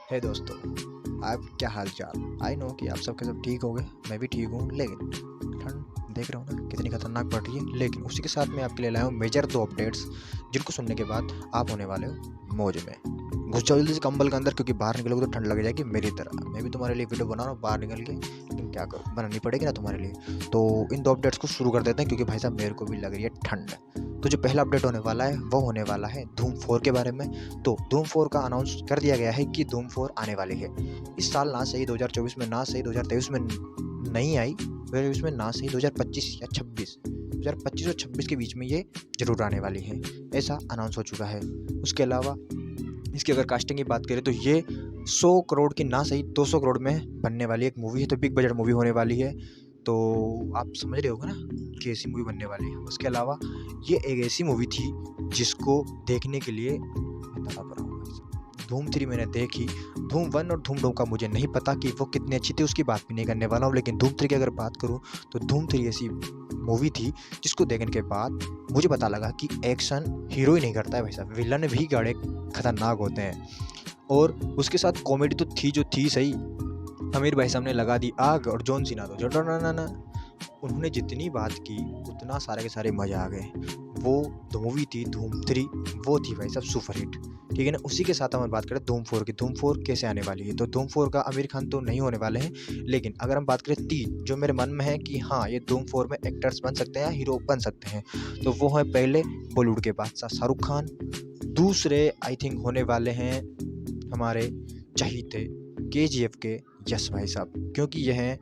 हे दोस्तों, आप क्या हाल चाल। आई नो कि आप सबके सब ठीक हो गए, मैं भी ठीक हूँ। लेकिन ठंड देख रहा हूँ ना कितनी खतरनाक पड़ रही है। लेकिन उसी के साथ मैं आपके लिए लाया हूँ मेजर 2 अपडेट्स, जिनको सुनने के बाद आप होने वाले हो मौज में। घुस जाओ जल्दी से कंबल के अंदर, क्योंकि बाहर निकलोगे तो ठंड लग जाएगी मेरी तरह। मैं भी तुम्हारे लिए वीडियो बना रहा हूँ बाहर निकल के, लेकिन क्या करूँ, बनानी पड़ेगी ना तुम्हारे लिए। तो इन 2 अपडेट्स को शुरू कर देते हैं, क्योंकि भाई साहब मेरे को भी लग रही है ठंड। तो जो पहला अपडेट होने वाला है वो होने वाला है धूम 4 के बारे में। तो धूम 4 का अनाउंस कर दिया गया है कि धूम 4 आने वाली है इस साल। ना सही 2024 में, ना सही 2023 में नहीं आई, 2023 में ना सही 2025 या 26, 2025 और 26 के बीच में ये जरूर आने वाली है, ऐसा अनाउंस हो चुका है। उसके अलावा इसकी अगर कास्टिंग की बात करें तो ये 100 करोड़ की ना सही 200 करोड़ में बनने वाली एक मूवी है। तो बिग बजट मूवी होने वाली है। तो आप समझ रहे होगे ना कि ऐसी मूवी बनने वाली है। उसके अलावा ये एक ऐसी मूवी थी जिसको देखने के लिए बता रहा हूँ भाई साहब, धूम 3 मैंने देखी। धूम 1 और धूम 2 का मुझे नहीं पता कि वो कितनी अच्छी थी, उसकी बात भी नहीं करने वाला हूँ। लेकिन धूम 3 की अगर बात करूँ तो धूम 3 ऐसी मूवी थी जिसको देखने के बाद मुझे पता लगा कि एक्शन हीरो ही नहीं करता है भाई साहब, विलन भी बड़े खतरनाक होते हैं। और उसके साथ कॉमेडी तो थी जो थी सही। आमिर भाई साहब ने लगा दी आग और जॉन सीना तो जटो ना ना ना, उन्होंने जितनी बात की उतना सारे के सारे मजा आ गए। वो जो मूवी थी धूम 3, वो थी भाई साहब सुपर हिट। ठीक है ना। उसी के साथ हम बात करें धूम 4 की, धूम 4 कैसे आने वाली है। तो धूम 4 का आमिर खान तो नहीं होने वाले हैं, लेकिन अगर हम बात करें 3 जो मेरे मन में है कि हाँ ये धूम 4 में एक्टर्स बन सकते हैं या हीरो बन सकते हैं, तो वो है पहले बॉलीवुड के बादशाह शाहरुख खान। दूसरे आई थिंक होने वाले हैं हमारे चहीते KGF के यश भाई साहब, क्योंकि यह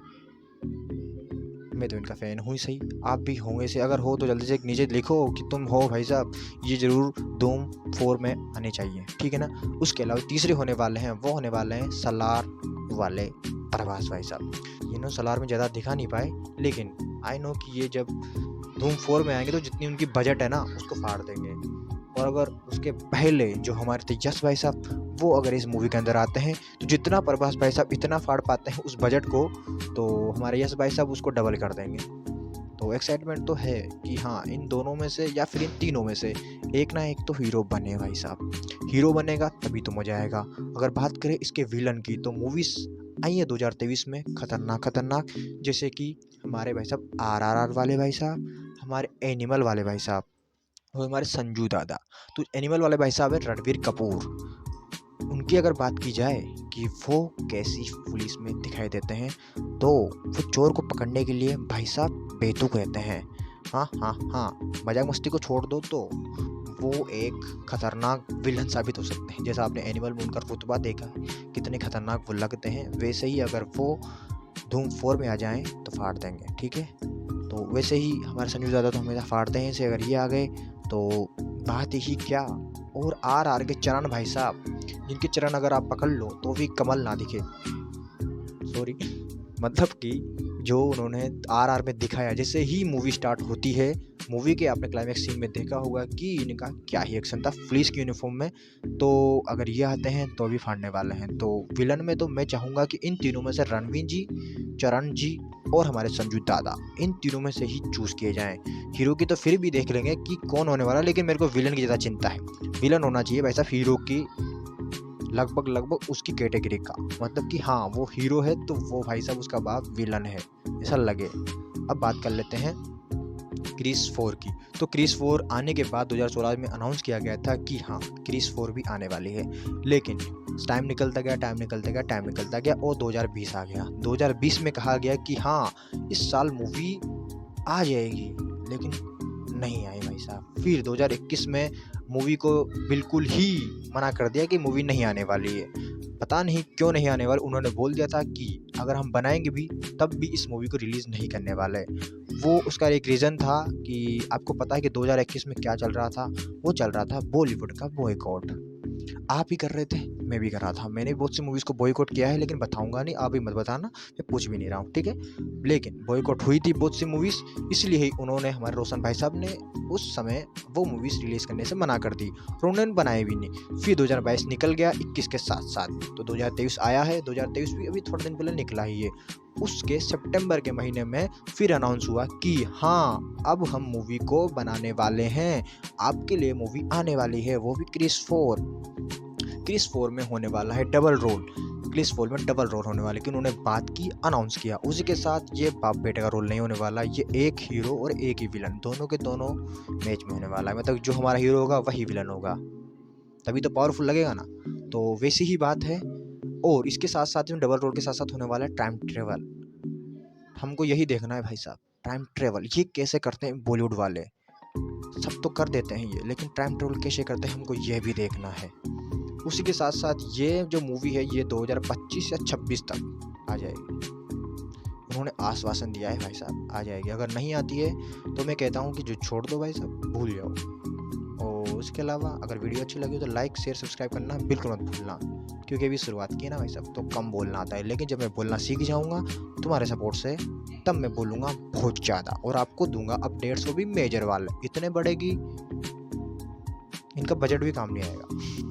मैं तो इनका फ़ैन हूँ ही सही। आप भी होंगे से, अगर हो तो जल्दी से नीचे लिखो कि तुम हो भाई साहब, ये ज़रूर धूम 4 में आने चाहिए। ठीक है ना। उसके अलावा तीसरे होने वाले हैं वो होने वाले हैं सलार वाले प्रभास भाई साहब। इन्होंने सलार में ज़्यादा दिखा नहीं पाए, लेकिन आई नो कि ये जब धूम 4 में आएंगे तो जितनी उनकी बजट है ना उसको फाड़ देंगे। और अगर उसके पहले जो हमारे थे यश भाई साहब, वो अगर इस मूवी के अंदर आते हैं तो जितना प्रभास भाई साहब इतना फाड़ पाते हैं उस बजट को, तो हमारे यश भाई साहब उसको डबल कर देंगे। तो एक्साइटमेंट तो है कि हाँ इन दोनों में से या फिर इन तीनों में से एक ना एक तो हीरो बने भाई साहब। हीरो बनेगा तभी तो मजा आएगा। अगर बात करें इसके विलन की तो मूवीज आई है 2023 में खतरनाक खतरनाक, जैसे कि हमारे भाई साहब RRR वाले भाई साहब, हमारे एनिमल वाले भाई साहब और हमारे संजू दादा। तो एनिमल वाले भाई साहब है रणवीर कपूर। उनकी अगर बात की जाए कि वो कैसी पुलिस में दिखाई देते हैं, तो वो चोर को पकड़ने के लिए भाई साहब बेतुक रहते हैं। हाँ हाँ हाँ, मजाक मस्ती को छोड़ दो तो वो एक खतरनाक विलन साबित हो सकते हैं। जैसा आपने एनिमल में उनका रुतबा देखा है, कितने खतरनाक वो लगते हैं, वैसे ही अगर वो धूम 4 में आ जाएं तो फाड़ देंगे। ठीक है। तो वैसे ही हमारे संजू दादा तो हमेशा फाड़ते हैं इसे, अगर ये आ गए तो बात ही क्या। और RRR के चरण भाई साहब, जिनके चरण अगर आप पकड़ लो तो भी कमल ना दिखे, सॉरी, मतलब कि जो उन्होंने RRR में दिखाया, जैसे ही मूवी स्टार्ट होती है, मूवी के आपने क्लाइमैक्स सीन में देखा होगा कि इनका क्या ही एक्शन था पुलिस की यूनिफॉर्म में। तो अगर ये आते हैं तो भी फाड़ने वाले हैं। तो विलन में तो मैं चाहूँगा कि इन तीनों में से रणवीर जी, चरण जी और हमारे संजू दादा, इन तीनों में से ही चूज़ किए जाएं। हीरो की तो फिर भी देख लेंगे कि कौन होने वाला है, लेकिन मेरे को विलन की ज़्यादा चिंता है। विलन होना चाहिए भाई साहब हीरो की लगभग लगभग उसकी कैटेगरी का, मतलब कि हाँ वो हीरो है तो वो भाई साहब उसका बाप विलन है, ऐसा लगे। अब बात कर लेते हैं क्रिस 4 की। तो क्रिस 4 आने के बाद 2016 में अनाउंस किया गया था कि हाँ क्रिस 4 भी आने वाली है, लेकिन टाइम निकलता गया टाइम निकलता गया टाइम निकलता गया और 2020 आ गया। 2020 में कहा गया कि हाँ इस साल मूवी आ जाएगी, लेकिन नहीं आई भाई साहब। फिर 2021 में मूवी को बिल्कुल ही मना कर दिया कि मूवी नहीं आने वाली है। पता नहीं क्यों नहीं आने वाली। उन्होंने बोल दिया था कि अगर हम बनाएंगे भी तब भी इस मूवी को रिलीज़ नहीं करने वाले। वो उसका एक रीज़न था कि आपको पता है कि 2021 में क्या चल रहा था, वो चल रहा था बॉलीवुड का बॉयकॉट। आप ही कर रहे थे, मैं भी कर रहा था। मैंने बहुत सी मूवीज़ को बॉयकॉट किया है, लेकिन बताऊंगा नहीं, आप भी मत बताना, मैं पूछ भी नहीं रहा हूँ। ठीक है। लेकिन बॉयकॉट हुई थी बहुत सी मूवीज़, इसलिए ही उन्होंने, हमारे रोशन भाई साहब ने उस समय वो मूवीज़ रिलीज़ करने से मना कर दी और उन्होंने बनाई भी नहीं। फिर 2022 निकल गया 21 के साथ साथ, तो 2023 आया है। 2023 भी अभी थोड़े दिन पहले निकला ही है। उसके सितंबर के महीने में फिर अनाउंस हुआ कि हाँ अब हम मूवी को बनाने वाले हैं, आपके लिए मूवी आने वाली है, वो भी क्रिस 4। क्रिस 4 में होने वाला है डबल रोल। क्रिस 4 में डबल रोल होने वाला है, लेकिन उन्होंने बात की, अनाउंस किया। उसी के साथ ये बाप बेटे का रोल नहीं होने वाला, ये एक हीरो और एक ही विलन, दोनों के दोनों मैच में होने वाला है। मतलब जो हमारा हीरो होगा वही विलन होगा, तभी तो पावरफुल लगेगा ना। तो वैसी ही बात है। और इसके साथ साथ में डबल रोल के साथ साथ होने वाला है टाइम ट्रेवल। हमको यही देखना है भाई साहब, टाइम ट्रेवल ये कैसे करते हैं बॉलीवुड वाले। सब तो कर देते हैं ये, लेकिन टाइम ट्रेवल कैसे करते हैं हमको यह भी देखना है। उसी के साथ साथ ये जो मूवी है ये 2025 या 26 तक आ जाएगी। उन्होंने आश्वासन दिया है भाई साहब, आ जाएगी। अगर नहीं आती है तो मैं कहता हूँ कि जो छोड़ दो भाई साहब, भूल जाओ। और उसके अलावा अगर वीडियो अच्छी लगी तो लाइक शेयर सब्सक्राइब करना बिल्कुल मत भूलना, क्योंकि अभी शुरुआत की है ना भाई साहब, तो कम बोलना आता है। लेकिन जब मैं बोलना सीख जाऊँगा तुम्हारे सपोर्ट से, तब मैं बोलूँगा बहुत ज़्यादा, और आपको दूंगा अपडेट्स, वो भी मेजर वाले। इतने बढ़ेगी इनका बजट भी काम नहीं आएगा।